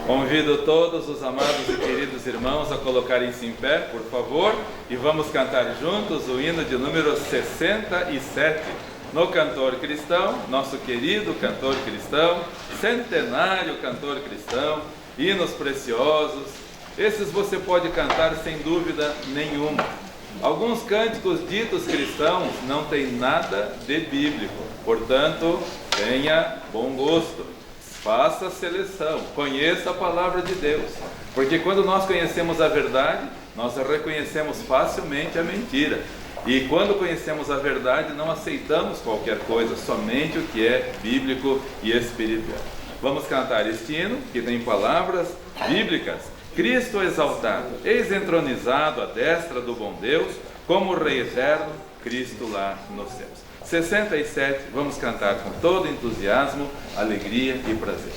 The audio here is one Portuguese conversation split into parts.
Convido todos os amados e queridos irmãos a colocarem-se em pé, por favor, e vamos cantar juntos o hino de número 67, no cantor cristão, nosso querido cantor cristão, centenário cantor cristão, hinos preciosos. Esses você pode cantar sem dúvida nenhuma. Alguns cânticos ditos cristãos não têm nada de bíblico, portanto, tenha bom gosto. Faça a seleção, conheça a palavra de Deus, porque quando nós conhecemos a verdade, nós reconhecemos facilmente a mentira. E quando conhecemos a verdade, não aceitamos qualquer coisa, somente o que é bíblico e espiritual. Vamos cantar este hino, que tem palavras bíblicas. Cristo exaltado, eis entronizado à destra do bom Deus, como Rei eterno, Cristo lá nos céus. 67, vamos cantar com todo entusiasmo, alegria e prazer.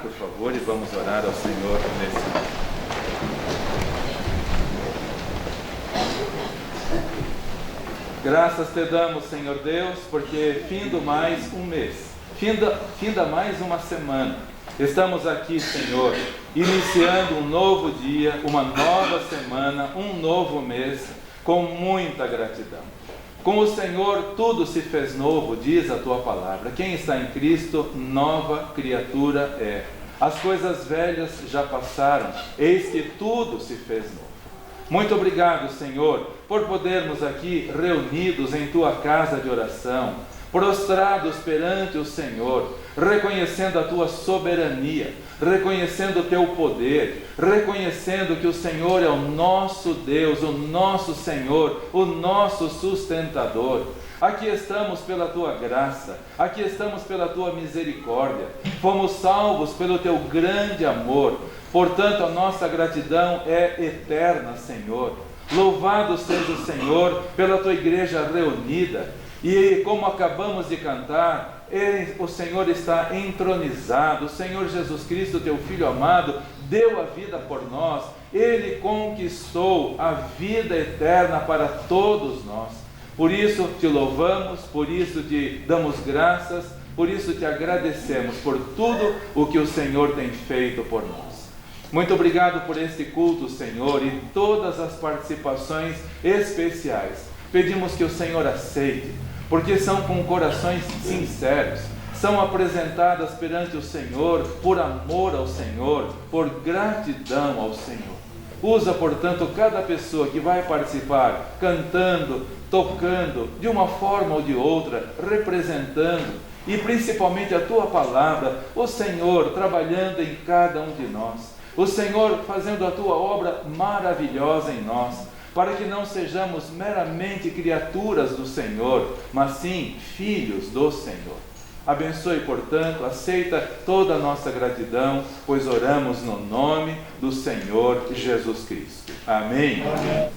Por favor, e vamos orar ao Senhor nesse momento. Graças te damos, Senhor Deus, porque finda mais um mês, finda mais uma semana. Estamos aqui, Senhor, iniciando um novo dia, uma nova semana, um novo mês, com muita gratidão. Com o Senhor tudo se fez novo, diz a tua palavra. Quem está em Cristo, nova criatura é. As coisas velhas já passaram, eis que tudo se fez novo. Muito obrigado, Senhor, por podermos aqui reunidos em tua casa de oração, prostrados perante o Senhor, reconhecendo a tua soberania, reconhecendo o teu poder, reconhecendo que o Senhor é o nosso Deus, o nosso Senhor, o nosso sustentador. Aqui estamos pela tua graça, aqui estamos pela tua misericórdia, fomos salvos pelo teu grande amor, portanto a nossa gratidão é eterna, Senhor. Louvado seja o Senhor pela tua igreja reunida, e como acabamos de cantar, o Senhor está entronizado, o Senhor Jesus Cristo, teu Filho amado, deu a vida por nós, Ele conquistou a vida eterna para todos nós. Por isso te louvamos, por isso te damos graças, Por isso te agradecemos por tudo o que o Senhor tem feito por nós. Muito obrigado por este culto, Senhor, e todas as participações especiais. Pedimos que o Senhor aceite, porque são com corações sinceros, são apresentadas perante o Senhor por amor ao Senhor, por gratidão ao Senhor. Usa, portanto, cada pessoa que vai participar, cantando, tocando, de uma forma ou de outra, representando, e principalmente a Tua palavra, o Senhor trabalhando em cada um de nós, o Senhor fazendo a Tua obra maravilhosa em nós, para que não sejamos meramente criaturas do Senhor, mas sim filhos do Senhor. Abençoe, portanto, aceita toda a nossa gratidão, pois oramos no nome do Senhor Jesus Cristo. Amém. Amém.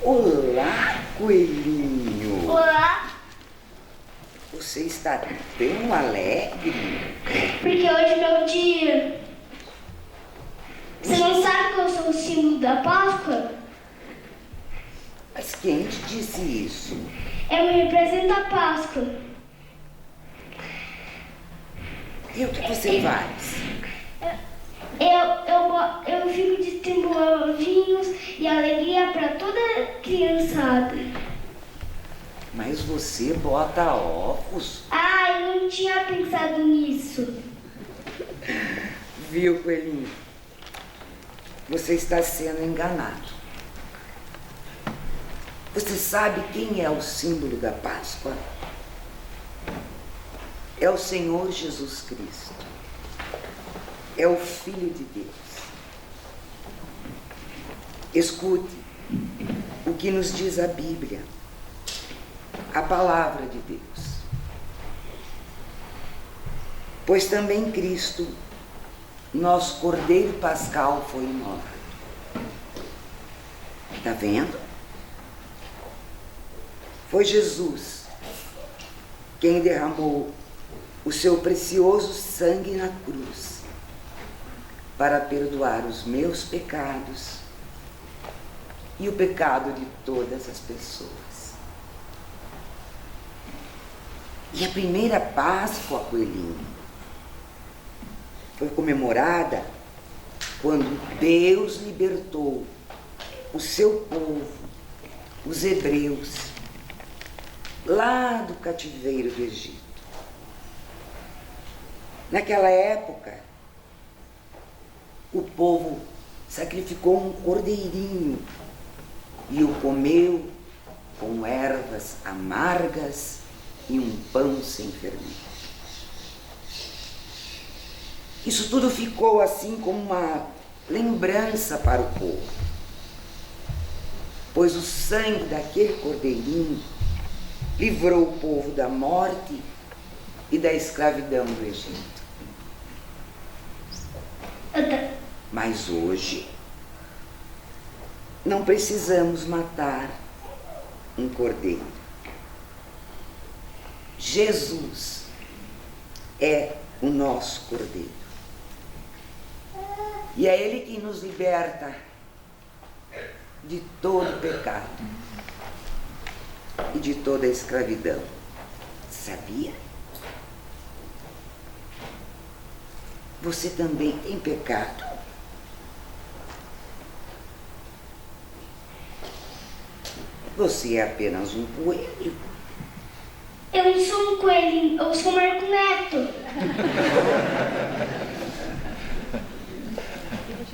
Olá, coelhinho. Olá, Você está tão alegre. porque hoje é meu dia. Você não sabe que eu sou o símbolo da Páscoa? Mas quem te disse isso? Eu me represento a Páscoa. E o que você faz? Eu fico distribuindo ovinhos e alegria para toda criançada. Mas você bota ovos? Ah, eu não tinha pensado nisso. Viu, coelhinho? Você está sendo enganado. Você sabe quem é o símbolo da Páscoa? É o Senhor Jesus Cristo. É o Filho de Deus. Escute o que nos diz a Bíblia, a palavra de Deus. Pois também Cristo, nosso Cordeiro Pascal, foi morto. Está vendo? Foi Jesus quem derramou o seu precioso sangue na cruz para perdoar os meus pecados e o pecado de todas as pessoas. E a primeira Páscoa, coelhinho, foi comemorada quando Deus libertou o seu povo, os hebreus, lá do cativeiro do Egito. Naquela época, o povo sacrificou um cordeirinho e o comeu com ervas amargas e um pão sem fermento. Isso tudo ficou assim como uma lembrança para o povo, pois o sangue daquele cordeirinho livrou o povo da morte e da escravidão do Egito. Mas hoje não precisamos matar um cordeiro. Jesus é o nosso cordeiro. E é Ele que nos liberta de todo pecado e de toda escravidão. Sabia? Você também tem pecado? Você é apenas um coelho. Eu não sou um coelhinho, eu sou o Marco Neto.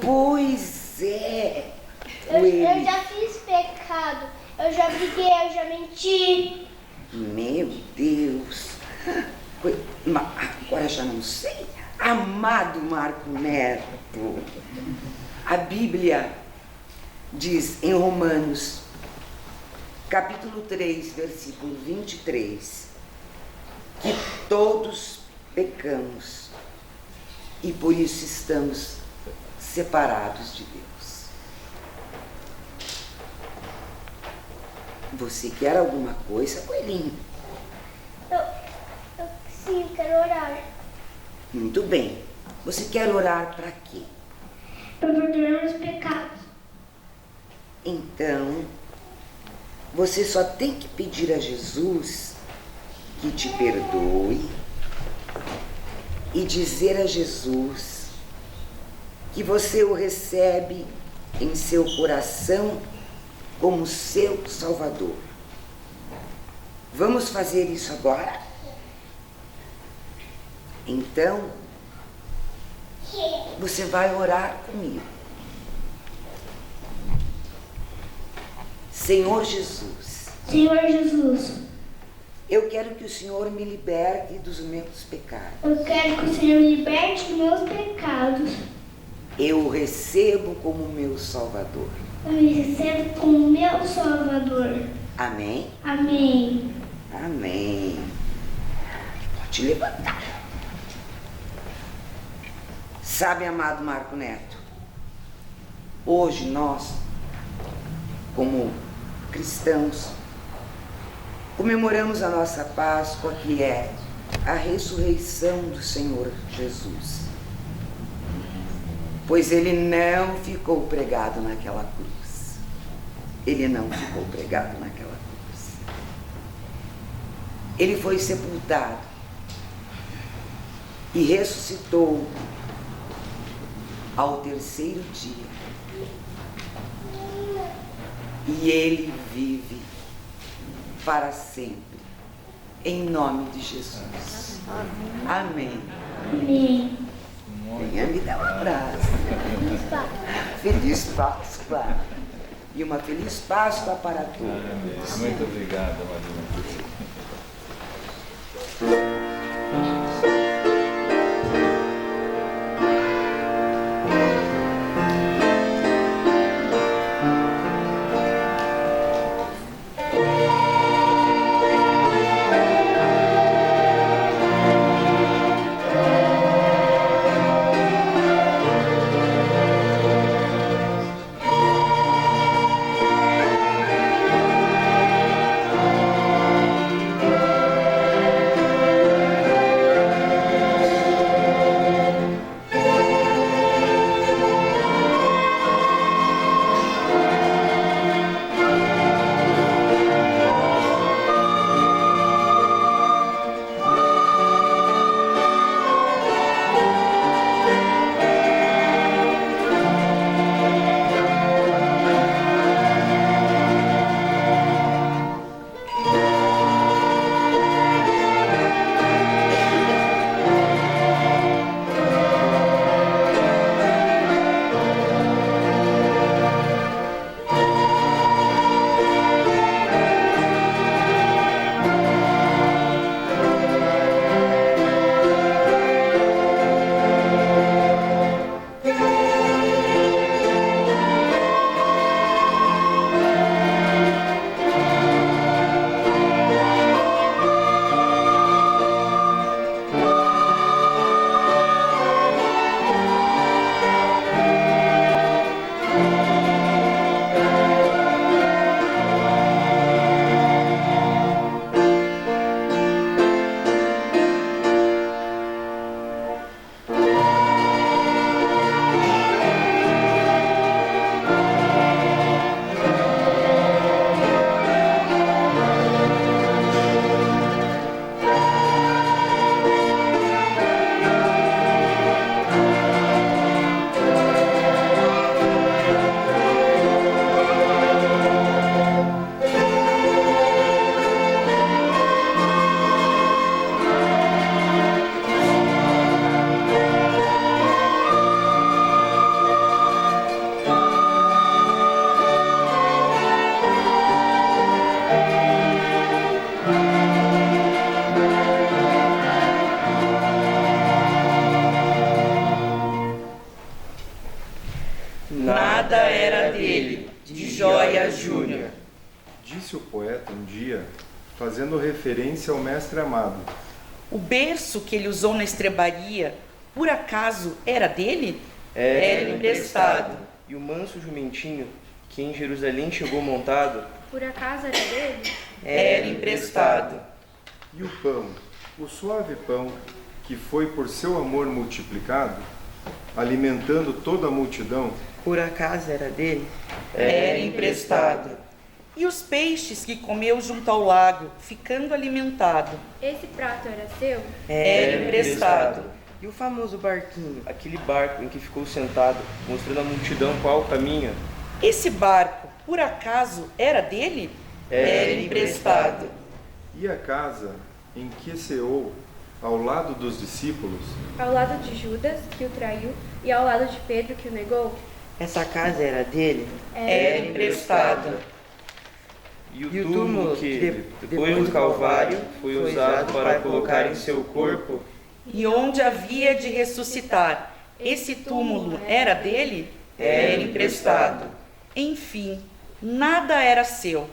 Pois é. Eu já fiz pecado, eu já briguei, eu já menti. Meu Deus. Agora já não sei. Amado Marco Neto, a Bíblia diz em Romanos, capítulo 3, versículo 23, que todos pecamos e por isso estamos separados de Deus. Você quer alguma coisa, coelhinho? Sim, eu quero orar. Muito bem. Você quer orar para quê? Para perdoar meus pecados. Então, você só tem que pedir a Jesus que te perdoe e dizer a Jesus que você o recebe em seu coração como seu Salvador. Vamos fazer isso agora? Então, você vai orar comigo. Senhor Jesus, Senhor Jesus, eu quero que o Senhor me liberte dos meus pecados. eu quero que o Senhor me liberte dos meus pecados. Eu o recebo como meu Salvador. Eu me recebo como meu Salvador. Amém? Amém. Amém. Pode levantar. Sabe, amado Marco Neto, hoje nós, como cristãos, comemoramos a nossa Páscoa, que é a ressurreição do Senhor Jesus. Pois ele não ficou pregado naquela cruz. Ele não ficou pregado naquela cruz. Ele foi sepultado e ressuscitou ao terceiro dia. E ele vive para sempre, em nome de Jesus. Amém. Amém. Venha me dar um abraço. Feliz Páscoa. E uma feliz Páscoa para todos. Muito obrigado, Maria. Nada era dele, de Joia Júnior. Disse o poeta um dia, fazendo referência ao mestre amado. O berço que ele usou na estrebaria, por acaso era dele? Era emprestado. E o manso jumentinho, que em Jerusalém chegou montado, por acaso era dele? Era emprestado. E o pão, o suave pão, que foi por seu amor multiplicado, alimentando toda a multidão, por acaso era dele? Era emprestado. E os peixes que comeu junto ao lago, ficando alimentado? Esse prato era seu? Era emprestado. E o famoso barquinho, aquele barco em que ficou sentado, mostrando à multidão qual caminha? Esse barco, por acaso, era dele? Era emprestado. e a casa em que ceou ao lado dos discípulos, Ao lado de Judas, que o traiu, e ao lado de Pedro, que o negou? Essa casa era dele? Era emprestado. E o túmulo que, depois do Calvário, foi usado para colocar em seu corpo? E onde havia de ressuscitar, esse túmulo era dele? Era emprestado. Enfim, nada era seu.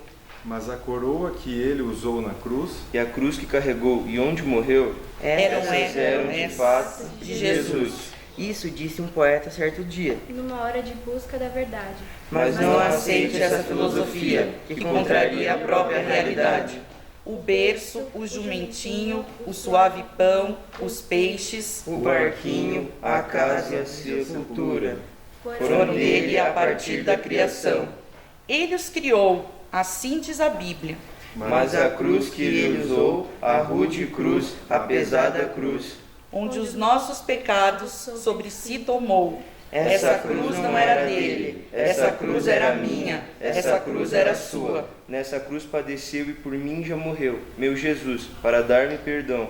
mas a coroa que ele usou na cruz, E a cruz que carregou e onde morreu, Eram essas eram de fato de Jesus. Isso disse um poeta certo dia. numa hora de busca da verdade. Mas não aceite essa filosofia, que contraria a própria realidade. O berço, o jumentinho, o suave pão, os peixes, O barquinho, a casa e a sepultura foram dele a partir da criação. ele os criou, assim diz a Bíblia. Mas a cruz que ele usou, a rude cruz, a pesada cruz, Onde os nossos pecados sobre si tomou. essa cruz não era dele, essa cruz era minha, essa cruz era sua. Nessa cruz padeceu e por mim já morreu, meu Jesus, para dar-me perdão.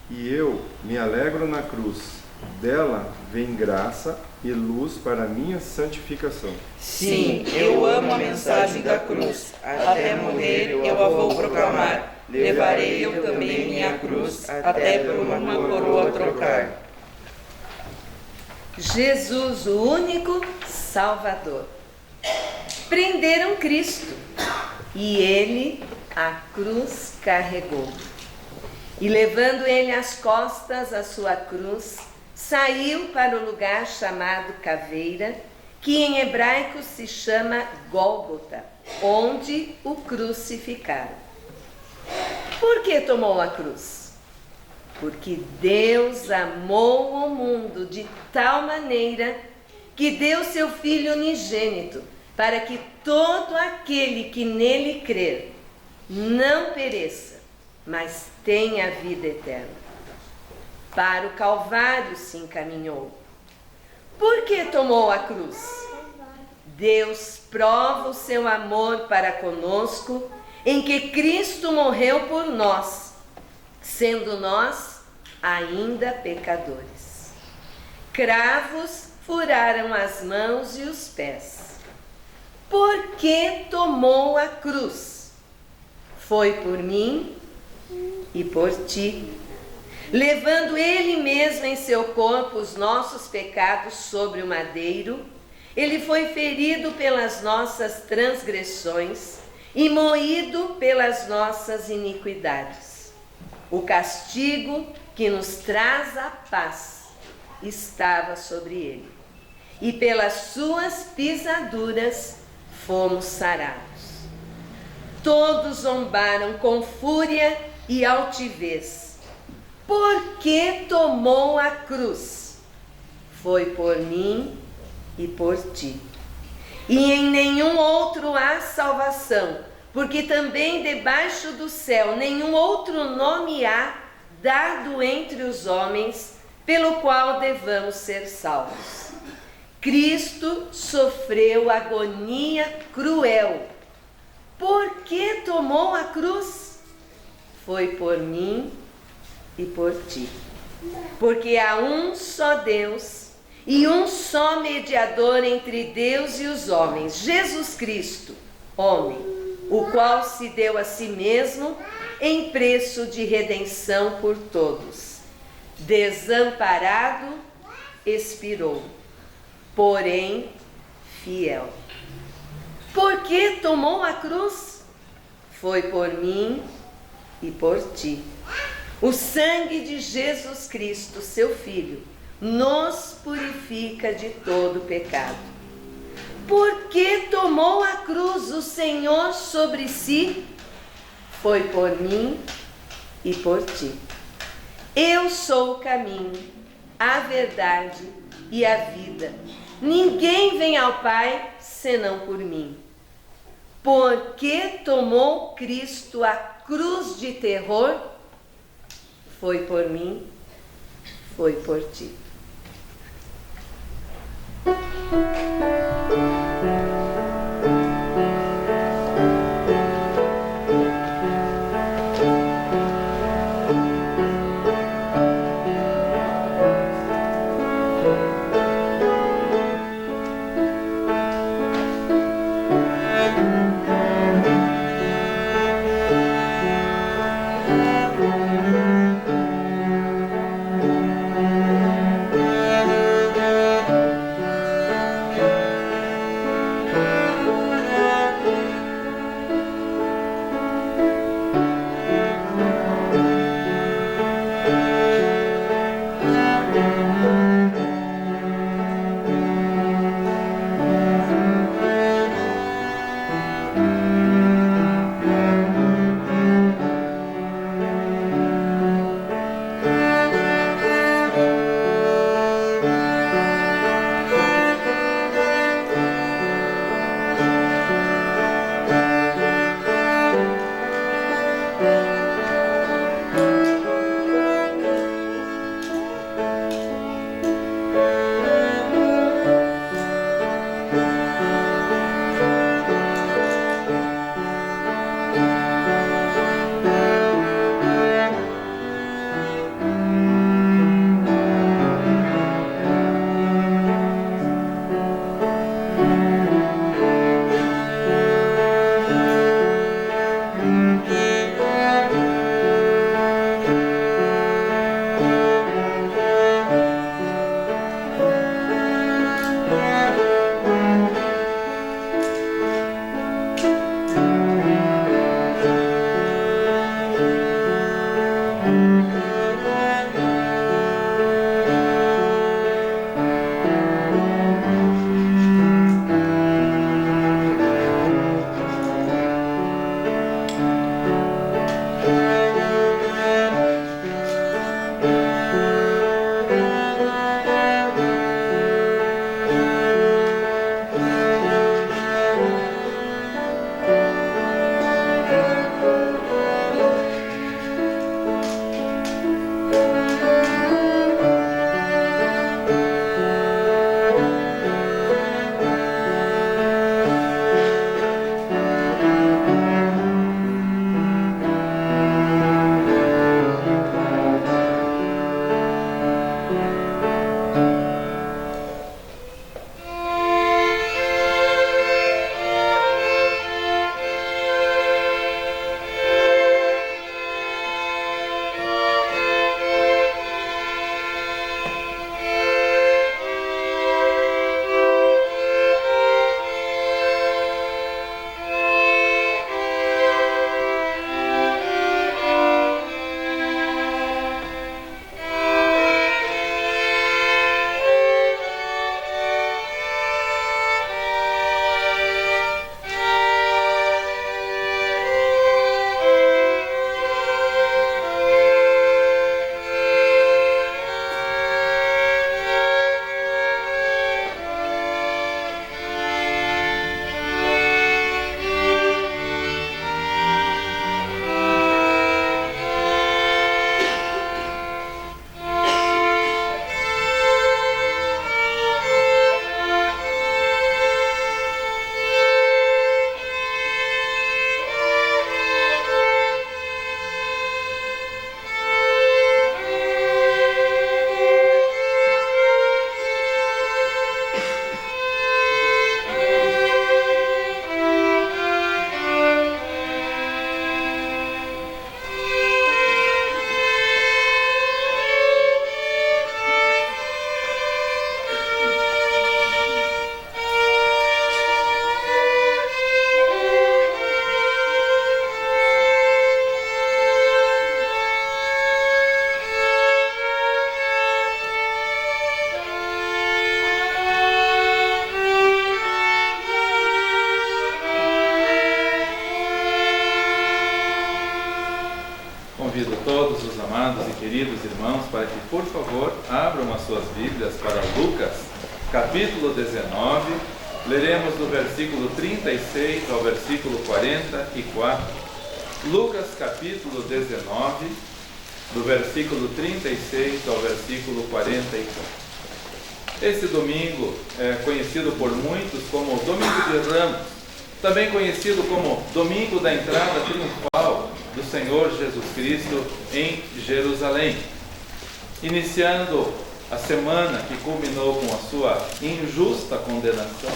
E eu me alegro na cruz. Dela vem graça e luz para a minha santificação. Sim, eu amo a mensagem da cruz. Até morrer eu a vou proclamar. Levarei eu também minha cruz, até por uma coroa trocar. Jesus, o único Salvador. Prenderam Cristo e ele a cruz carregou. E levando ele às costas a sua cruz, saiu para o lugar chamado Caveira, que em hebraico se chama Gólgota, onde o crucificaram. Por que tomou a cruz? Porque Deus amou o mundo de tal maneira que deu seu Filho unigênito, para que todo aquele que nele crer não pereça, mas tenha vida eterna. Para o Calvário se encaminhou. Por que tomou a cruz? Deus prova o seu amor para conosco em que Cristo morreu por nós, sendo nós ainda pecadores. Cravos furaram as mãos e os pés. Por que tomou a cruz? Foi por mim e por ti, levando ele mesmo em seu corpo os nossos pecados sobre o madeiro. Ele foi ferido pelas nossas transgressões e moído pelas nossas iniquidades. O castigo que nos traz a paz estava sobre ele, e pelas suas pisaduras fomos sarados. Todos zombaram com fúria e altivez. Por que tomou a cruz? Foi por mim e por ti. E em nenhum outro há salvação, porque também debaixo do céu nenhum outro nome há dado entre os homens, pelo qual devamos ser salvos. Cristo sofreu agonia cruel. Por que tomou a cruz? Foi por mim e por ti. Porque há um só Deus e um só mediador entre Deus e os homens, Jesus Cristo, homem, o qual se deu a si mesmo em preço de redenção por todos. Desamparado, expirou, porém fiel. Por que tomou a cruz? Foi por mim e por ti. O sangue de Jesus Cristo, seu Filho, nos purifica de todo pecado. Por que tomou a cruz o Senhor sobre si? Foi por mim e por ti. Eu sou o caminho, a verdade e a vida. Ninguém vem ao Pai senão por mim. Por que tomou Cristo a cruz de terror? Foi por mim, foi por ti. amados e queridos irmãos, para que, por favor, abram as suas Bíblias para Lucas, capítulo 19. Leremos do versículo 36 ao versículo 44. Lucas, capítulo 19, do versículo 36 ao versículo 44. Esse domingo é conhecido por muitos como Domingo de Ramos, também conhecido como Domingo da Entrada Triunfal do Senhor Jesus Cristo em Jerusalém. Iniciando a semana que culminou com a sua injusta condenação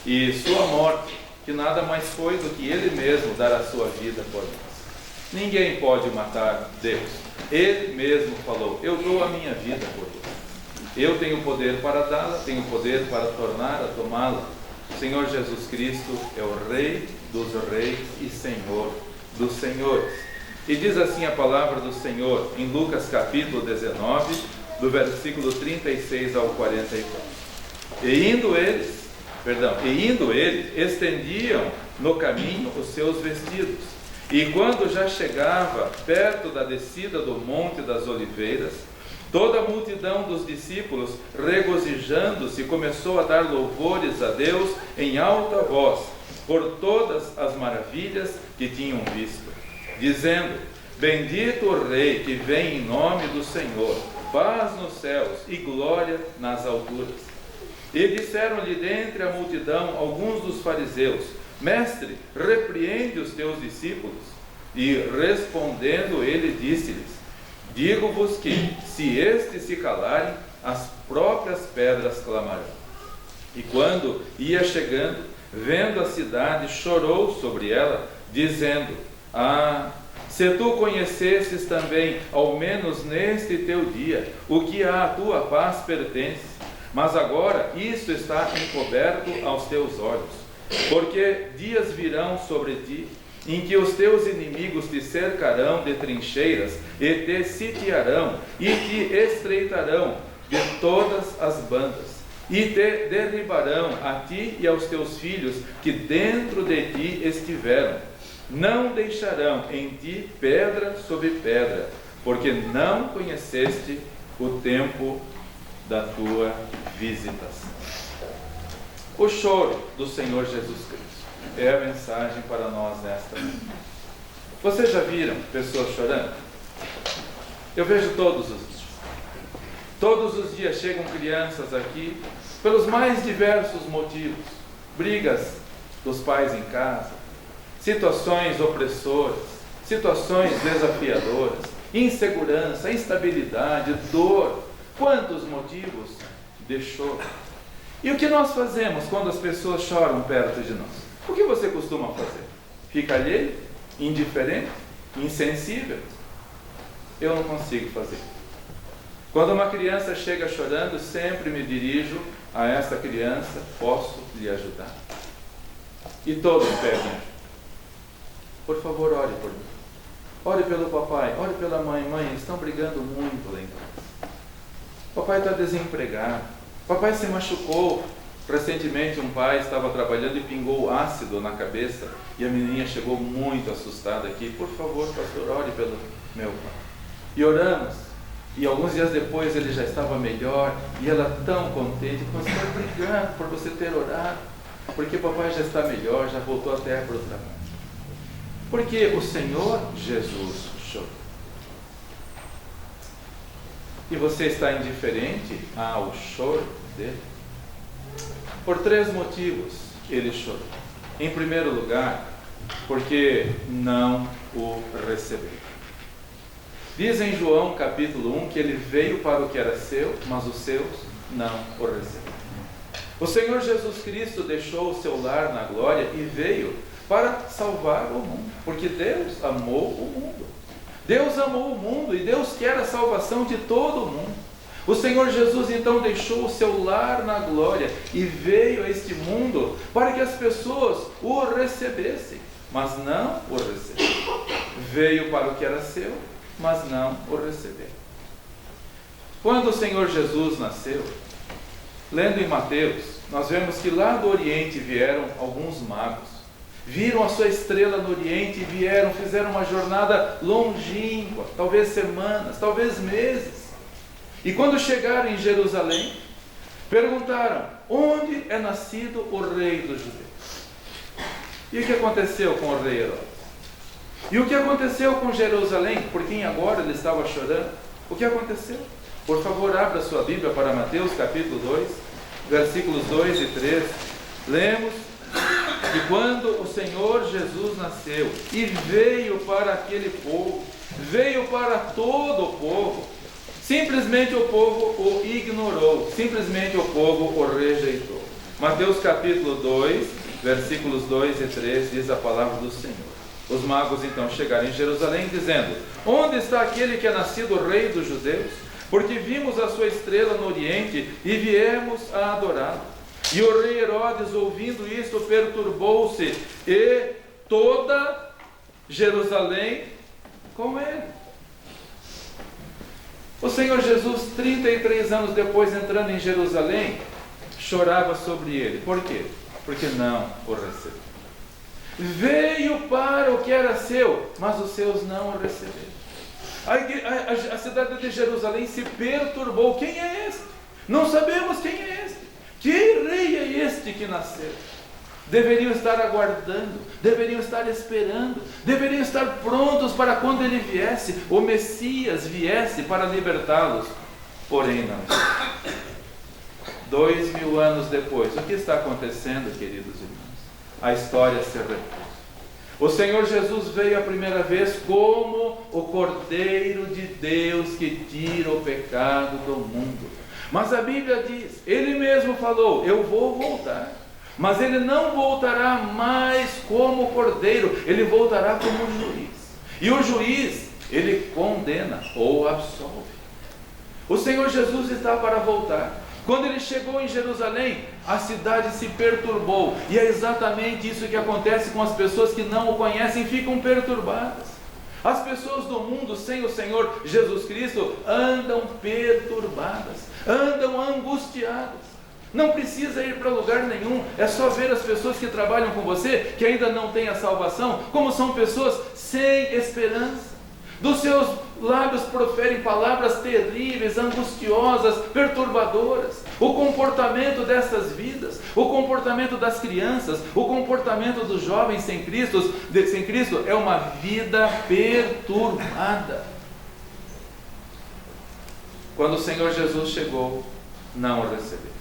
e sua morte, que nada mais foi do que Ele mesmo dar a sua vida por nós. Ninguém pode matar Deus. Ele mesmo falou: eu dou a minha vida por você. Eu tenho poder para dá-la, tenho poder para tornar a tomá-la. O Senhor Jesus Cristo é o Rei dos reis e Senhor dos senhores. E diz assim a palavra do Senhor em Lucas capítulo 19, do versículo 36 ao 44. E indo eles, estendiam no caminho os seus vestidos. E quando já chegava perto da descida do Monte das Oliveiras, toda a multidão dos discípulos, regozijando-se, começou a dar louvores a Deus em alta voz, por todas as maravilhas que tinham visto, dizendo: bendito o Rei que vem em nome do Senhor, paz nos céus e glória nas alturas. E disseram-lhe dentre a multidão alguns dos fariseus: Mestre, repreende os teus discípulos. E respondendo ele disse-lhes: digo-vos que, se estes se calarem, as próprias pedras clamarão. E quando ia chegando, vendo a cidade, chorou sobre ela, dizendo: se tu conhecesses também, ao menos neste teu dia, o que à tua paz pertence, mas agora isso está encoberto aos teus olhos. Porque dias virão sobre ti, em que os teus inimigos te cercarão de trincheiras, e te sitiarão, e te estreitarão de todas as bandas, e te derribarão a ti e aos teus filhos que dentro de ti estiveram. Não deixarão em ti pedra sobre pedra, porque não conheceste o tempo da tua visitação. O choro do Senhor Jesus Cristo é a mensagem para nós nesta manhã. Vocês já viram pessoas chorando? Eu vejo todos os dias. Todos os dias chegam crianças aqui pelos mais diversos motivos. Brigas dos pais em casa, situações opressoras, situações desafiadoras, insegurança, instabilidade, dor. Quantos motivos de choro? E o que nós fazemos quando as pessoas choram perto de nós? O que você costuma fazer? Fica alheio? Indiferente? Insensível? Eu não consigo fazer. Quando uma criança chega chorando, sempre me dirijo a essa criança: posso lhe ajudar? E todos pedem ajuda. Por favor, ore por mim. Ore pelo papai, ore pela mãe. Mãe, eles estão brigando muito lá em casa. Papai está desempregado. Papai se machucou. Recentemente um pai estava trabalhando e pingou ácido na cabeça, e a menininha chegou muito assustada aqui: por favor, pastor, ore pelo meu pai. E oramos, e alguns dias depois ele já estava melhor, e ela tão contente: pastor, obrigado por você ter orado, porque papai já está melhor, já voltou até para o trabalho. Porque o Senhor Jesus chorou. E você está indiferente ao choro dele? Por 3 motivos ele chorou. Em primeiro lugar, porque não o recebeu. Diz em João capítulo 1 que ele veio para o que era seu, mas os seus não o receberam. O Senhor Jesus Cristo deixou o seu lar na glória e veio para salvar o mundo, porque Deus amou o mundo. Deus amou o mundo e Deus quer a salvação de todo o mundo. O Senhor Jesus então deixou o seu lar na glória e veio a este mundo para que as pessoas o recebessem, mas não o receberam. Veio para o que era seu, mas não o receberam. Quando o Senhor Jesus nasceu, lendo em Mateus, nós vemos que lá do Oriente vieram alguns magos viram a sua estrela no Oriente e vieram, fizeram uma jornada longínqua, talvez semanas, talvez meses. E quando chegaram em Jerusalém, perguntaram: onde é nascido o rei dos judeus? E o que aconteceu com o rei Herodes? E o que aconteceu com Jerusalém, por quem agora ele estava chorando? O que aconteceu? Por favor, abra sua Bíblia para Mateus capítulo 2, versículos 2 e 3. Lemos que quando o Senhor Jesus nasceu e veio para aquele povo, veio para todo o povo, simplesmente o povo o ignorou, simplesmente o povo o rejeitou. Mateus capítulo 2, versículos 2 e 3, diz a palavra do Senhor. Os magos então chegaram em Jerusalém dizendo: onde está aquele que é nascido rei dos judeus? Porque vimos a sua estrela no Oriente e viemos a adorá-lo. E o rei Herodes, ouvindo isto, perturbou-se, e toda Jerusalém com ele. O Senhor Jesus, 33 anos depois, entrando em Jerusalém, chorava sobre ele. Por quê? Porque não o recebeu. Veio para o que era seu, mas os seus não o receberam. A cidade de Jerusalém se perturbou. Quem é este? Não sabemos quem é este. Que rei é este que nasceu? Deveriam estar aguardando, deveriam estar esperando, deveriam estar prontos para quando ele viesse, o Messias viesse para libertá-los. Porém não. 2000 anos depois, o que está acontecendo, queridos irmãos? A história se repete. O Senhor Jesus veio a primeira vez como o Cordeiro de Deus que tira o pecado do mundo. Mas a Bíblia diz, ele mesmo falou: eu vou voltar. Mas ele não voltará mais como Cordeiro, ele voltará como juiz. E o juiz, ele condena ou absolve. O Senhor Jesus está para voltar. Quando ele chegou em Jerusalém, a cidade se perturbou. E é exatamente isso que acontece com as pessoas que não o conhecem, ficam perturbadas. As pessoas do mundo sem o Senhor Jesus Cristo andam perturbadas, andam angustiadas. Não precisa ir para lugar nenhum, é só ver as pessoas que trabalham com você, que ainda não têm a salvação, como são pessoas sem esperança. Dos seus lábios proferem palavras terríveis, angustiosas, perturbadoras. O comportamento dessas vidas, o comportamento das crianças, o comportamento dos jovens sem Cristo é uma vida perturbada. Quando o Senhor Jesus chegou, não o receberam.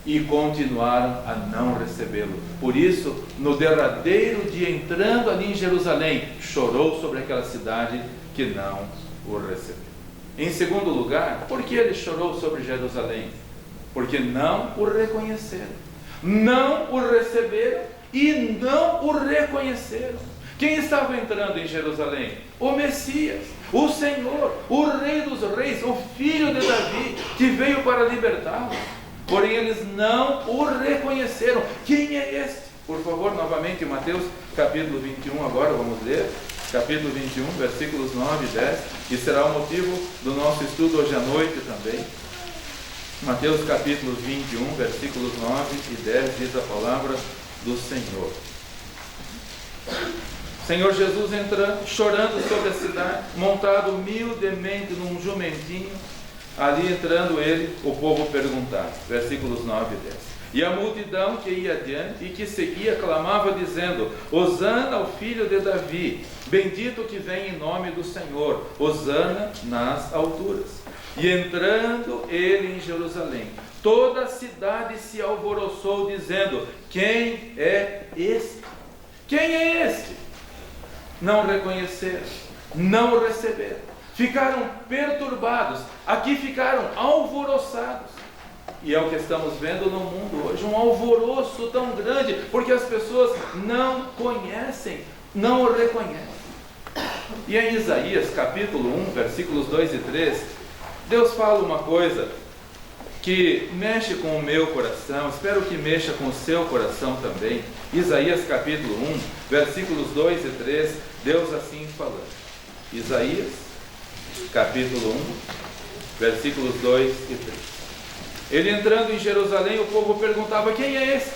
E continuaram a não recebê-lo. Por isso, no derradeiro dia, entrando ali em Jerusalém, chorou sobre aquela cidade que não o recebeu. Em segundo lugar, por que ele chorou sobre Jerusalém? Porque não o reconheceram, não o receberam e não o reconheceram. Quem estava entrando em Jerusalém? O Messias, o Senhor, o Rei dos Reis, o Filho de Davi, que veio para libertá-los. Porém, eles não o reconheceram. Quem é este? Por favor, novamente, Mateus capítulo 21, agora vamos ler. Capítulo 21, versículos 9 e 10. E será o motivo do nosso estudo hoje à noite também. Mateus capítulo 21, versículos 9 e 10, diz a palavra do Senhor. Senhor Jesus entrando, chorando sobre a cidade, montado humildemente num jumentinho. Ali entrando ele, o povo perguntava, versículos 9 e 10. E a multidão que ia adiante e que seguia clamava dizendo: Hosana ao filho de Davi, bendito que vem em nome do Senhor, Hosana nas alturas. E entrando ele em Jerusalém, toda a cidade se alvoroçou dizendo: quem é este? Quem é este? Não reconheceram, não o receberam. Ficaram perturbados, aqui ficaram alvoroçados. E é o que estamos vendo no mundo hoje, um alvoroço tão grande, porque as pessoas não conhecem, não o reconhecem. E em Isaías capítulo 1, versículos 2 e 3, Deus fala uma coisa que mexe com o meu coração, espero que mexa com o seu coração também. Isaías capítulo 1, versículos 2 e 3, Deus assim falando. Isaías capítulo 1, versículos 2 e 3. Ele entrando em Jerusalém, o povo perguntava: quem é este?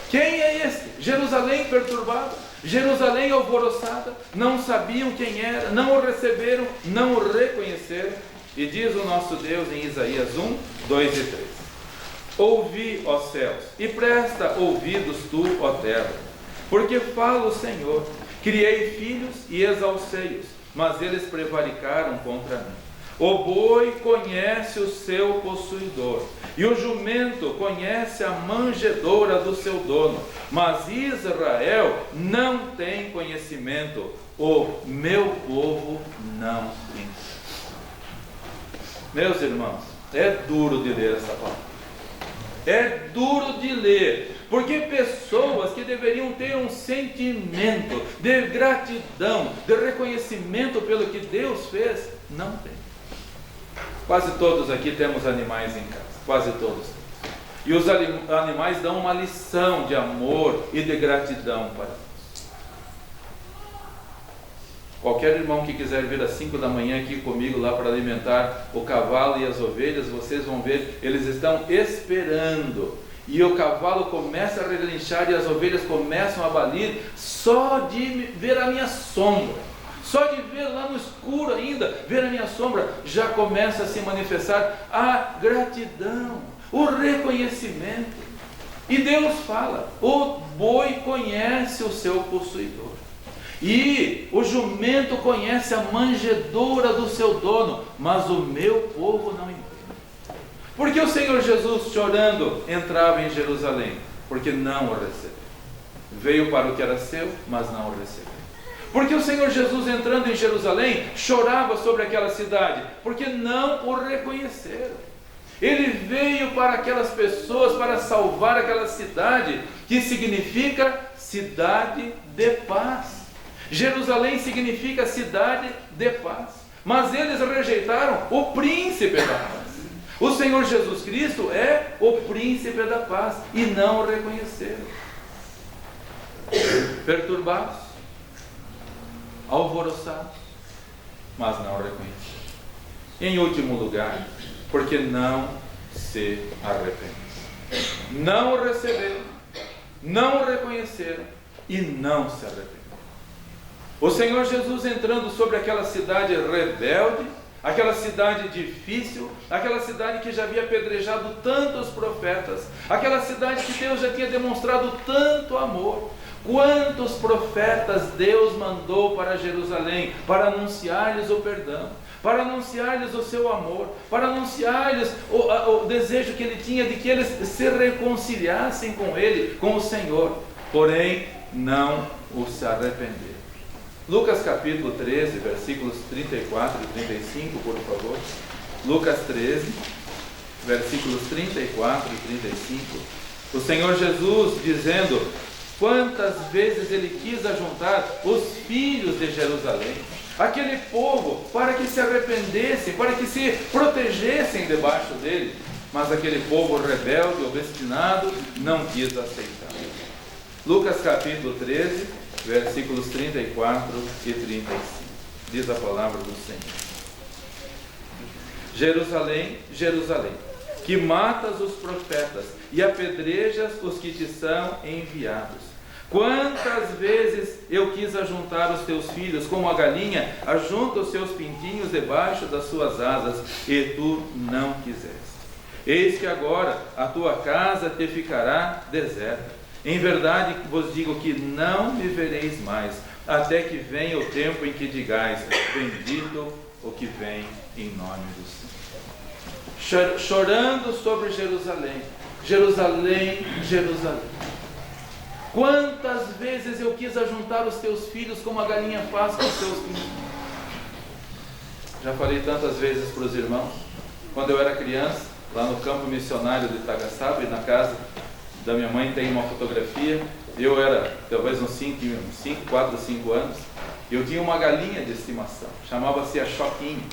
Quem é este? Jerusalém perturbada, Jerusalém alvoroçada, não sabiam quem era, não o receberam, não o reconheceram. E diz o nosso Deus em Isaías 1, 2 e 3: ouvi, ó céus, e presta ouvidos tu, ó terra, porque fala o Senhor, criei filhos e exalcei-os, mas eles prevaricaram contra mim. O boi conhece o seu possuidor, e o jumento conhece a manjedoura do seu dono, mas Israel não tem conhecimento, o meu povo não tem. Meus irmãos, é duro de ler essa palavra. É duro de ler, porque pessoas que deveriam ter um sentimento de gratidão, de reconhecimento pelo que Deus fez, não tem. Quase todos aqui temos animais em casa, quase todos. E os animais dão uma lição de amor e de gratidão para nós. Qualquer irmão que quiser vir às 5 da manhã aqui comigo lá para alimentar o cavalo e as ovelhas, vocês vão ver, eles estão esperando. E o cavalo começa a relinchar e as ovelhas começam a balir só de ver a minha sombra. Só de ver lá no escuro ainda, ver a minha sombra, já começa a se manifestar a gratidão, o reconhecimento. E Deus fala, o boi conhece o seu possuidor, e o jumento conhece a manjedoura do seu dono, mas o meu povo não entende. Porque o Senhor Jesus, chorando, entrava em Jerusalém? Porque não o recebeu. Veio para o que era seu, mas não o recebeu. Porque o Senhor Jesus, entrando em Jerusalém, chorava sobre aquela cidade? Porque não o reconheceram. Ele veio para aquelas pessoas, para salvar aquela cidade, que significa cidade de paz. Jerusalém significa cidade de paz. Mas eles rejeitaram o príncipe da paz. O Senhor Jesus Cristo é o príncipe da paz, e não o reconheceram. Perturbados, alvoroçados, mas não o reconheceram. Em último lugar, porque não se arrependeram. Não o receberam, não o reconheceram e não se arrependeram. O Senhor Jesus entrando sobre aquela cidade rebelde, aquela cidade difícil, aquela cidade que já havia apedrejado tantos profetas, aquela cidade que Deus já tinha demonstrado tanto amor. Quantos profetas Deus mandou para Jerusalém para anunciar-lhes o perdão, para anunciar-lhes o seu amor, para anunciar-lhes o desejo que ele tinha de que eles se reconciliassem com ele, com o Senhor. Porém, não se arrependeram. Lucas capítulo 13, versículos 34 e 35, por favor. Lucas 13, versículos 34 e 35. O Senhor Jesus dizendo quantas vezes ele quis ajuntar os filhos de Jerusalém, aquele povo, para que se arrependessem, para que se protegessem debaixo dele. Mas aquele povo rebelde, obstinado, não quis aceitar. Lucas capítulo 13, versículos 34 e 35. Diz a palavra do Senhor: Jerusalém, Jerusalém, que matas os profetas e apedrejas os que te são enviados. Quantas vezes eu quis ajuntar os teus filhos, como a galinha ajunta os seus pintinhos debaixo das suas asas, e tu não quiseste. Eis que agora a tua casa te ficará deserta. Em verdade vos digo que não me vereis mais, até que venha o tempo em que digais: bendito o que vem em nome do Senhor. Chorando sobre Jerusalém, Jerusalém, Jerusalém. Quantas vezes eu quis ajuntar os teus filhos como a galinha faz com os seus pintos. Já falei tantas vezes para os irmãos, quando eu era criança, lá no campo missionário de Itagaçaba, e na casa da minha mãe tem uma fotografia. Eu era talvez uns 4 ou 5 anos, e eu tinha uma galinha de estimação, chamava-se a Choquinha.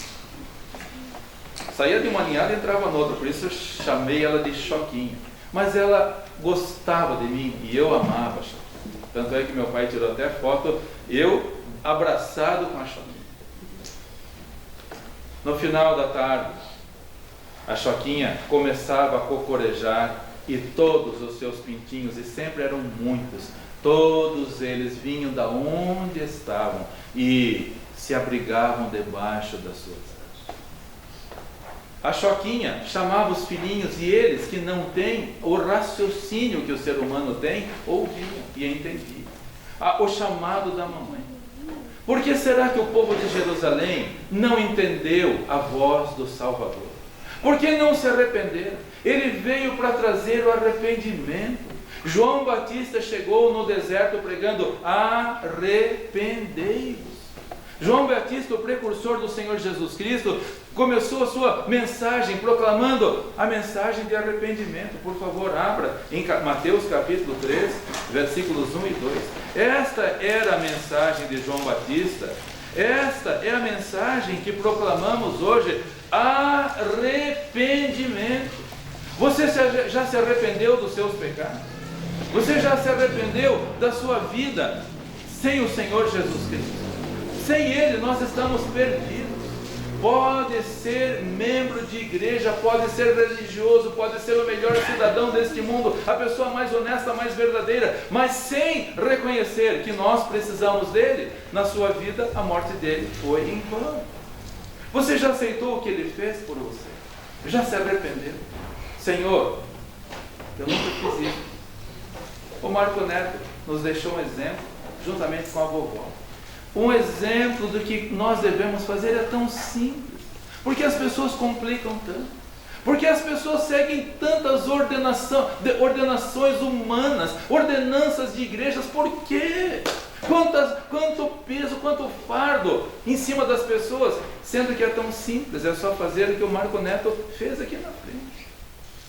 Saía de uma ninhada e entrava noutra, por isso eu chamei ela de Choquinha. Mas ela gostava de mim e eu amava a Choquinha. Tanto é que meu pai tirou até foto, eu abraçado com a Choquinha. No final da tarde, a Choquinha começava a cocorejar, e todos os seus pintinhos, e sempre eram muitos, Todos eles vinham da onde estavam e se abrigavam debaixo das suas asas. A Choquinha chamava os filhinhos e eles, que não têm o raciocínio que o ser humano tem, ouviam e entendiam. O chamado da mamãe. Por que será que o povo de Jerusalém não entendeu a voz do Salvador? Por que não se arrependeram? Ele veio para trazer o arrependimento. João Batista chegou no deserto pregando: arrependei-vos. João Batista, o precursor do Senhor Jesus Cristo, começou a sua mensagem proclamando a mensagem de arrependimento. Por favor, abra em Mateus capítulo 3, versículos 1 e 2. Esta era a mensagem de João Batista. Esta é a mensagem que proclamamos hoje: arrependimento. Você já se arrependeu dos seus pecados? Você já se arrependeu da sua vida sem o Senhor Jesus Cristo? Sem Ele nós estamos perdidos. Pode ser membro de igreja, pode ser religioso, pode ser o melhor cidadão deste mundo, a pessoa mais honesta, mais verdadeira, mas sem reconhecer que nós precisamos dele, na sua vida a morte dele foi em vão. Você já aceitou o que ele fez por você? Já se arrependeu? Senhor, eu nunca fiz isso. O Marco Neto nos deixou um exemplo, juntamente com a vovó. Um exemplo do que nós devemos fazer. É tão simples. Porque as pessoas complicam tanto. Porque as pessoas seguem tantas ordenações humanas, ordenanças de igrejas. Por quê? Quanto peso, quanto fardo em cima das pessoas, sendo que é tão simples. É só fazer o que o Marco Neto fez aqui na frente.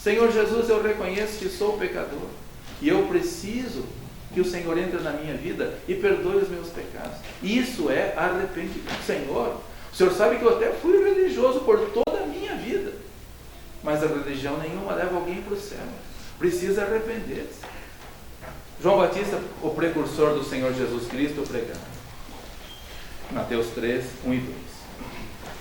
Senhor Jesus, eu reconheço que sou pecador e eu preciso que o Senhor entre na minha vida e perdoe os meus pecados. Isso é arrependimento. Senhor, o Senhor sabe que eu até fui religioso por toda a minha vida, mas a religião nenhuma leva alguém para o céu. Precisa arrepender-se. João Batista, o precursor do Senhor Jesus Cristo, pregando. Mateus 3, 1 e 2.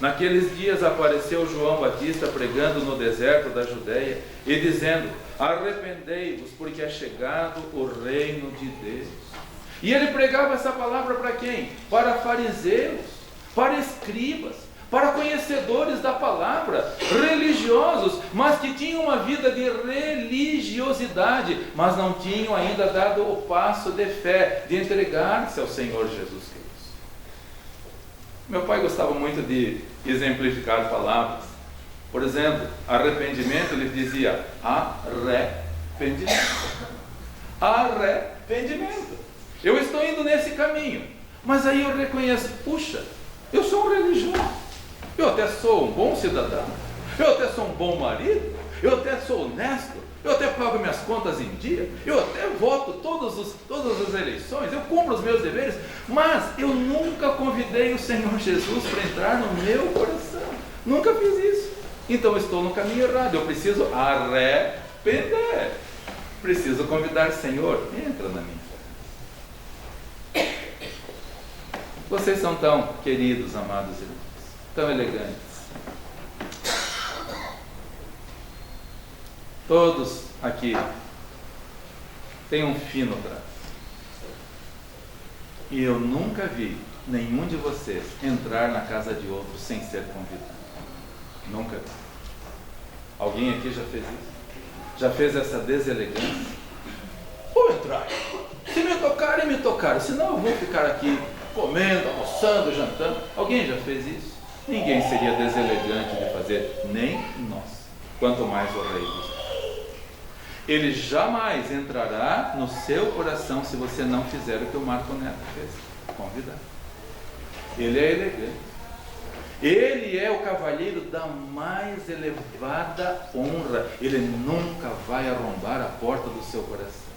Naqueles dias apareceu João Batista pregando no deserto da Judeia e dizendo: arrependei-vos, porque é chegado o reino de Deus. E ele pregava essa palavra para quem? Para fariseus, para escribas, para conhecedores da palavra, religiosos, mas que tinham uma vida de religiosidade, mas não tinham ainda dado o passo de fé, de entregar-se ao Senhor Jesus Cristo. Meu pai gostava muito de exemplificar palavras. Por exemplo, arrependimento, ele dizia arrependimento. Arrependimento. Eu estou indo nesse caminho, mas aí eu reconheço: puxa, eu sou um religioso, eu até sou um bom cidadão, eu até sou um bom marido, eu até sou honesto, eu até pago minhas contas em dia, eu até voto todas as eleições, eu cumpro os meus deveres, mas eu nunca convidei o Senhor Jesus para entrar no meu coração. Nunca fiz isso. Então eu estou no caminho errado. Eu preciso arrepender. Preciso convidar: Senhor, entra na minha vida. Vocês são tão queridos, amados irmãos, tão elegantes. Todos aqui têm um fino traço. E eu nunca vi nenhum de vocês entrar na casa de outro sem ser convidado. Nunca vi. Alguém aqui já fez isso? Já fez essa deselegância? Vou entrar. Se me tocarem, me tocaram. Senão eu vou ficar aqui comendo, almoçando, jantando. Alguém já fez isso? Ninguém seria deselegante de fazer, nem nós. Quanto mais o Rei dos Céus. Ele jamais entrará no seu coração se você não fizer o que o Marco Neto fez: convidar. Ele é elegante. Ele é o cavalheiro da mais elevada honra. Ele nunca vai arrombar a porta do seu coração.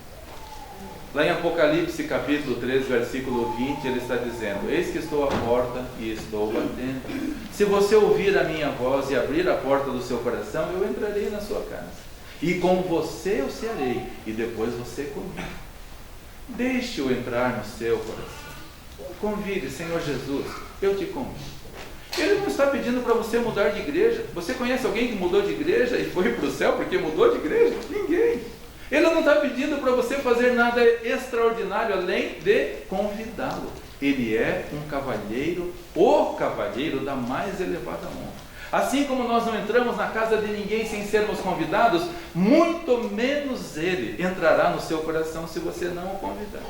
Lá em Apocalipse capítulo 3, versículo 20, ele está dizendo: eis que estou à porta e estou batendo. Se você ouvir a minha voz e abrir a porta do seu coração, eu entrarei na sua casa. E com você eu cearei, e depois você comigo. Deixe-o entrar no seu coração. Convide: Senhor Jesus, eu te convido. Ele não está pedindo para você mudar de igreja. Você conhece alguém que mudou de igreja e foi para o céu porque mudou de igreja? Ninguém. Ele não está pedindo para você fazer nada extraordinário além de convidá-lo. Ele é um cavalheiro, o cavalheiro da mais elevada honra. Assim como nós não entramos na casa de ninguém sem sermos convidados, muito menos ele entrará no seu coração se você não o convidar.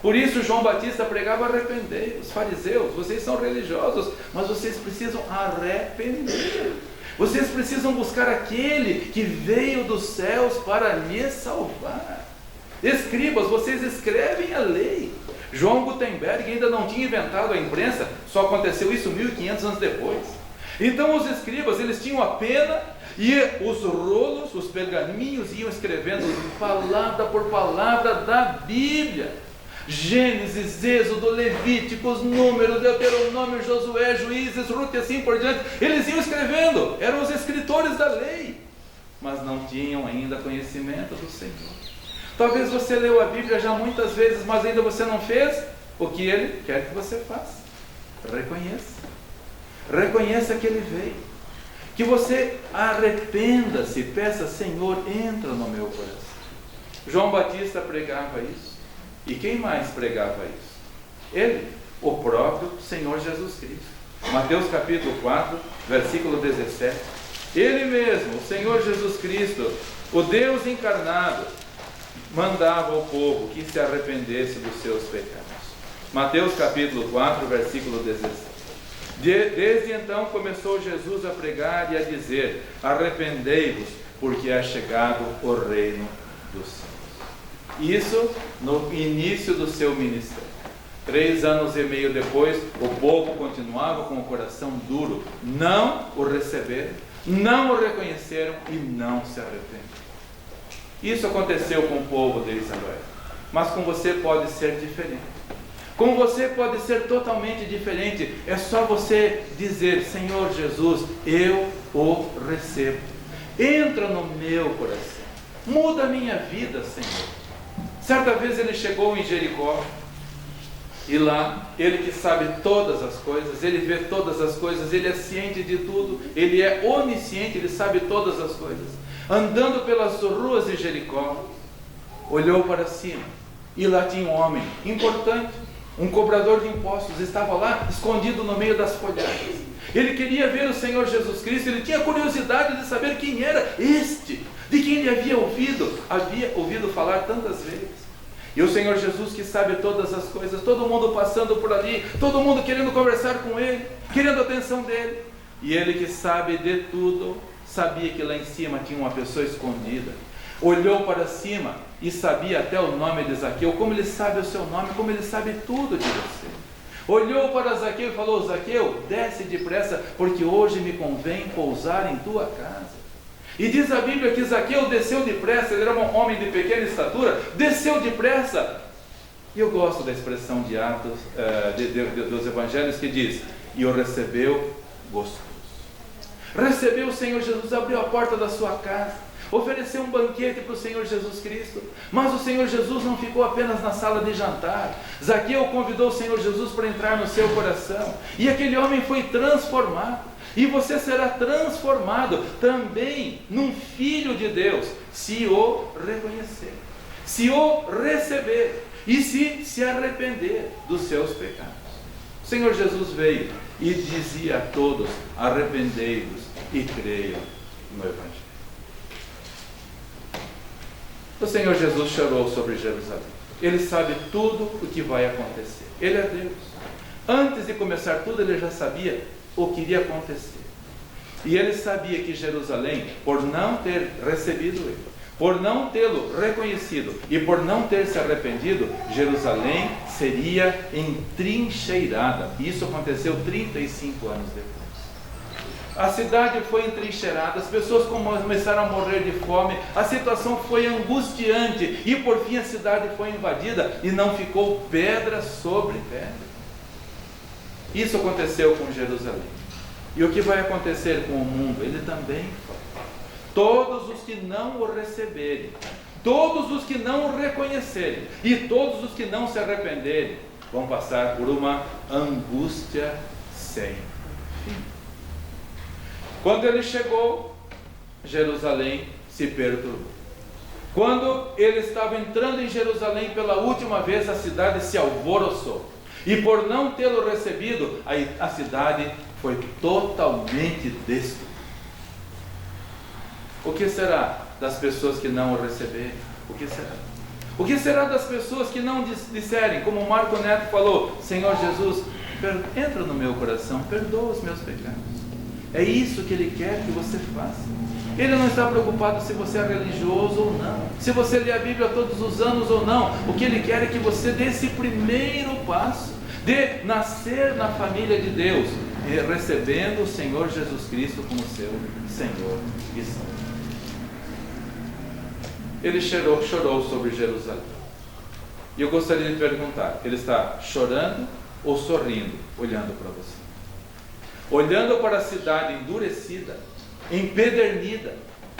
Por isso João Batista pregava: arrependei. Os fariseus, vocês são religiosos, mas vocês precisam arrepender. Vocês precisam buscar aquele que veio dos céus para lhes salvar. Escribas, vocês escrevem a lei. João Gutenberg ainda não tinha inventado a imprensa, só aconteceu isso 1500 anos depois. Então os escribas, eles tinham a pena e os rolos, os pergaminhos, iam escrevendo palavra por palavra da Bíblia. Gênesis, Êxodo, Levíticos, Números, Deuteronômio, Josué, Juízes, Ruth e assim por diante. Eles iam escrevendo, eram os escritores da lei, mas não tinham ainda conhecimento do Senhor. Talvez você leu a Bíblia já muitas vezes, mas ainda você não fez o que Ele quer que você faça. Reconheça. Reconheça que Ele veio. Que você arrependa-se, peça: Senhor, entra no meu coração. João Batista pregava isso. E quem mais pregava isso? Ele, o próprio Senhor Jesus Cristo. Mateus capítulo 4, versículo 17. Ele mesmo, o Senhor Jesus Cristo, o Deus encarnado, mandava ao povo que se arrependesse dos seus pecados. Mateus capítulo 4, versículo 17. Desde então começou Jesus a pregar e a dizer: arrependei-vos, porque é chegado o reino dos céus. Isso no início do seu ministério. 3 anos e meio depois, o povo continuava com o coração duro. Não o receberam, não o reconheceram e não se arrependeram. Isso aconteceu com o povo de Israel. Mas com você pode ser diferente. Com você pode ser totalmente diferente. É só você dizer: Senhor Jesus, eu o recebo. Entra no meu coração. Muda a minha vida, Senhor. Certa vez ele chegou em Jericó, e lá, ele que sabe todas as coisas, ele vê todas as coisas, ele é ciente de tudo, ele é onisciente, ele sabe todas as coisas. Andando pelas ruas de Jericó, olhou para cima, e lá tinha um homem importante, um cobrador de impostos, estava lá escondido no meio das folhagens. Ele queria ver o Senhor Jesus Cristo, ele tinha curiosidade de saber quem era este, de quem ele havia ouvido falar tantas vezes. E o Senhor Jesus, que sabe todas as coisas, todo mundo passando por ali, todo mundo querendo conversar com ele, querendo a atenção dele. E ele, que sabe de tudo, sabia que lá em cima tinha uma pessoa escondida. Olhou para cima e sabia até o nome de Zaqueu. Como ele sabe o seu nome, como ele sabe tudo de você. Olhou para Zaqueu e falou: Zaqueu, desce depressa, porque hoje me convém pousar em tua casa. E diz a Bíblia que Zaqueu desceu depressa. Ele era um homem de pequena estatura, desceu depressa. E eu gosto da expressão de Atos, dos Evangelhos, que diz: e o recebeu gostoso. Recebeu o Senhor Jesus, abriu a porta da sua casa, ofereceu um banquete para o Senhor Jesus Cristo. Mas o Senhor Jesus não ficou apenas na sala de jantar. Zaqueu convidou o Senhor Jesus para entrar no seu coração, e aquele homem foi transformado. E você será transformado também num filho de Deus, se o reconhecer, se o receber e se arrepender dos seus pecados. O Senhor Jesus veio e dizia a todos: arrependei-vos e creiam no Evangelho. O Senhor Jesus chorou sobre Jerusalém. Ele sabe tudo o que vai acontecer. Ele é Deus. Antes de começar tudo, ele já sabia o que iria acontecer. E ele sabia que Jerusalém, por não ter recebido ele, por não tê-lo reconhecido e por não ter se arrependido, Jerusalém seria entrincheirada. Isso aconteceu 35 anos depois. A cidade foi entrincheirada, as pessoas começaram a morrer de fome, a situação foi angustiante e por fim a cidade foi invadida e não ficou pedra sobre pedra. Isso aconteceu com Jerusalém. E o que vai acontecer com o mundo? Ele também foi. Todos os que não o receberem, todos os que não o reconhecerem e todos os que não se arrependerem vão passar por uma angústia sem fim. Quando ele chegou, Jerusalém se perturbou. Quando ele estava entrando em Jerusalém pela última vez, a cidade se alvoroçou. E por não tê-lo recebido, a cidade foi totalmente destruída. O que será das pessoas que não o receberem? O que será? O que será das pessoas que não disserem, como Marco Neto falou: Senhor Jesus, entra no meu coração, perdoa os meus pecados. É isso que Ele quer que você faça. Ele não está preocupado se você é religioso ou não, se você lê a Bíblia todos os anos ou não. O que Ele quer é que você dê esse primeiro passo, de nascer na família de Deus, recebendo o Senhor Jesus Cristo como seu Senhor e Salvador. Ele chorou sobre Jerusalém. E eu gostaria de perguntar: ele está chorando ou sorrindo, olhando para você? Olhando para a cidade endurecida, empedernida,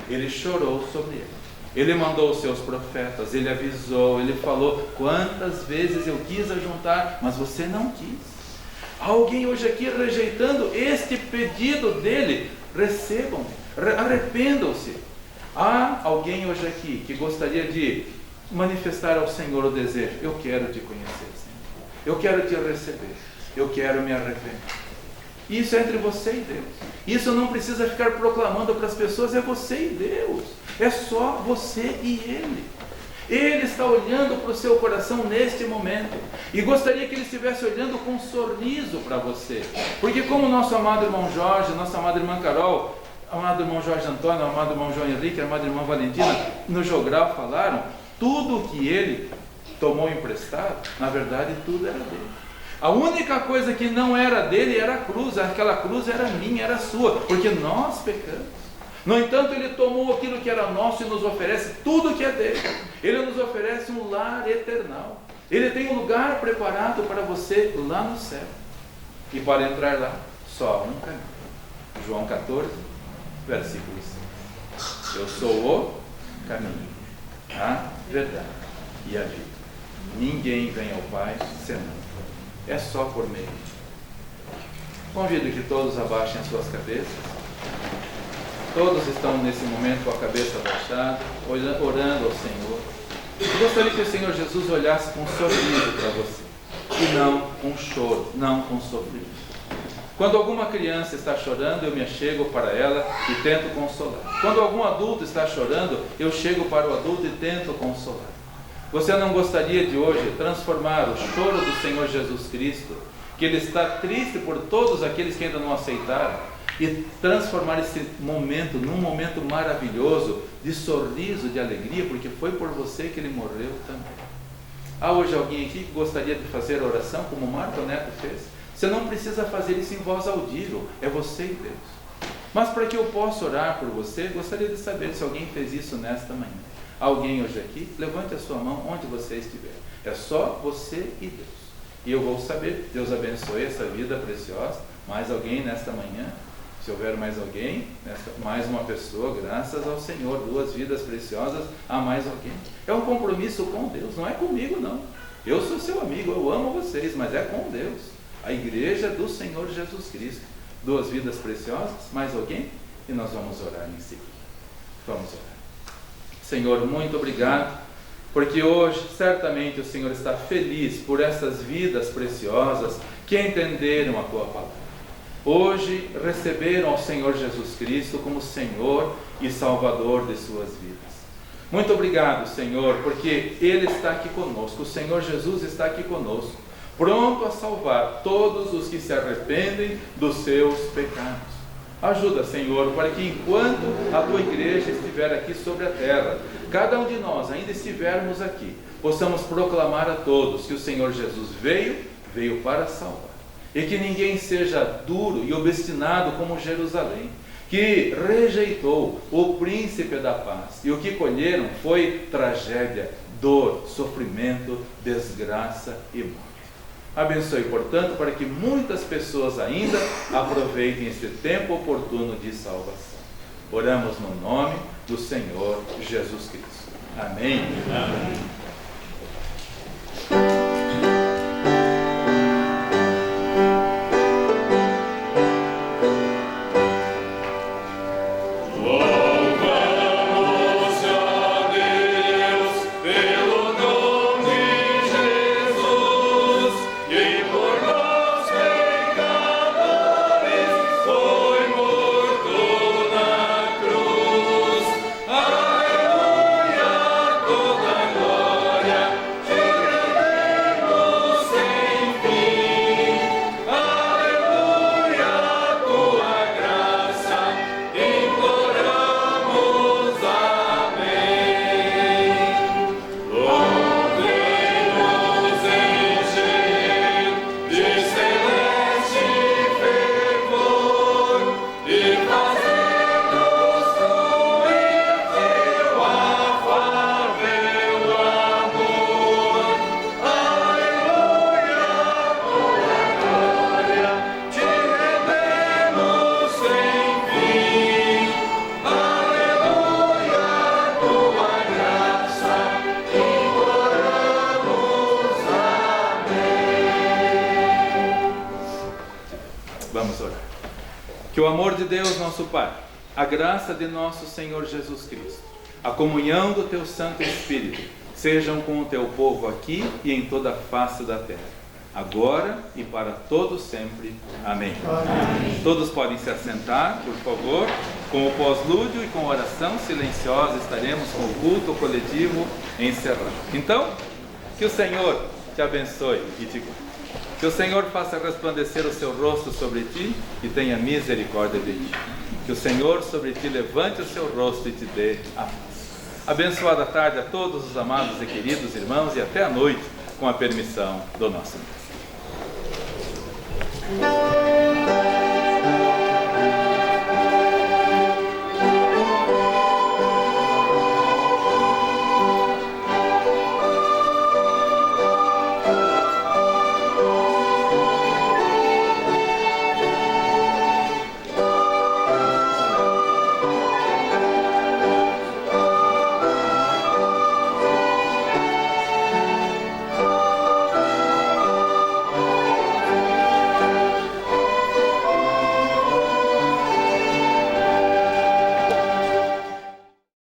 ele chorou sobre ele. Ele mandou os seus profetas, ele avisou, ele falou: quantas vezes eu quis ajuntar, mas você não quis. Há alguém hoje aqui rejeitando este pedido dele? Recebam, arrependam-se. Há alguém hoje aqui que gostaria de manifestar ao Senhor o desejo: eu quero te conhecer, Senhor, eu quero te receber, eu quero me arrepender. Isso é entre você e Deus. Isso não precisa ficar proclamando para as pessoas, é você e Deus. É só você e Ele. Ele está olhando para o seu coração neste momento. E gostaria que Ele estivesse olhando com um sorriso para você. Porque como nosso amado irmão Jorge, nossa amada irmã Carol, amado irmão Jorge Antônio, amado irmão João Henrique, amada irmã Valentina, no jogral falaram, tudo que ele tomou emprestado, na verdade tudo era dele. A única coisa que não era dele era a cruz. Aquela cruz era minha, era sua, porque nós pecamos. No entanto, ele tomou aquilo que era nosso e nos oferece tudo que é dele. Ele nos oferece um lar eternal. Ele tem um lugar preparado para você lá no céu. E para entrar lá, só há um caminho. João 14, versículo 6. Eu sou o caminho, a verdade e a vida. Ninguém vem ao Pai senão. É só por meio. Convido que todos abaixem as suas cabeças. Todos estão nesse momento com a cabeça abaixada, orando ao Senhor. Eu gostaria que o Senhor Jesus olhasse com um sorriso para você, e não com choro, não com sofrimento. Quando alguma criança está chorando, eu me achego para ela e tento consolar. Quando algum adulto está chorando, eu chego para o adulto e tento consolar. Você não gostaria de hoje transformar o choro do Senhor Jesus Cristo, que Ele está triste por todos aqueles que ainda não aceitaram, e transformar esse momento num momento maravilhoso de sorriso, de alegria, porque foi por você que Ele morreu também. Há hoje alguém aqui que gostaria de fazer a oração como Marco Neto fez? Você não precisa fazer isso em voz audível, é você e Deus. Mas para que eu possa orar por você, gostaria de saber se alguém fez isso nesta manhã. Alguém hoje aqui? Levante a sua mão onde você estiver. É só você e Deus. E eu vou saber. Deus abençoe essa vida preciosa. Mais alguém nesta manhã? Se houver mais alguém, mais uma pessoa, graças ao Senhor. 2 vidas preciosas, há mais alguém. É um compromisso com Deus, não é comigo não. Eu sou seu amigo, eu amo vocês, mas é com Deus. A igreja do Senhor Jesus Cristo. 2 vidas preciosas, mais alguém? E nós vamos orar em seguida. Vamos orar. Senhor, muito obrigado, porque hoje certamente o Senhor está feliz por essas vidas preciosas que entenderam a Tua palavra. Hoje receberam ao Senhor Jesus Cristo como Senhor e Salvador de suas vidas. Muito obrigado, Senhor, porque Ele está aqui conosco, o Senhor Jesus está aqui conosco, pronto a salvar todos os que se arrependem dos seus pecados. Ajuda, Senhor, para que enquanto a Tua igreja estiver aqui sobre a terra, cada um de nós ainda estivermos aqui, possamos proclamar a todos que o Senhor Jesus veio para salvar. E que ninguém seja duro e obstinado como Jerusalém, que rejeitou o príncipe da paz. E o que colheram foi tragédia, dor, sofrimento, desgraça e morte. Abençoe, portanto, para que muitas pessoas ainda aproveitem este tempo oportuno de salvação. Oramos no nome do Senhor Jesus Cristo. Amém. Amém. Louvamos a Deus. Que o amor de Deus, nosso Pai, a graça de nosso Senhor Jesus Cristo, a comunhão do teu Santo Espírito, sejam com o teu povo aqui e em toda a face da terra, agora e para todos sempre. Amém. Amém. Todos podem se assentar, por favor. Com o pós-lúdio e com oração silenciosa estaremos com o culto coletivo encerrado. Então, que o Senhor te abençoe e te guarde. Que o Senhor faça resplandecer o seu rosto sobre ti e tenha misericórdia de ti. Que o Senhor sobre ti levante o seu rosto e te dê a paz. Abençoada tarde a todos os amados e queridos irmãos e até a noite, com a permissão do nosso Deus.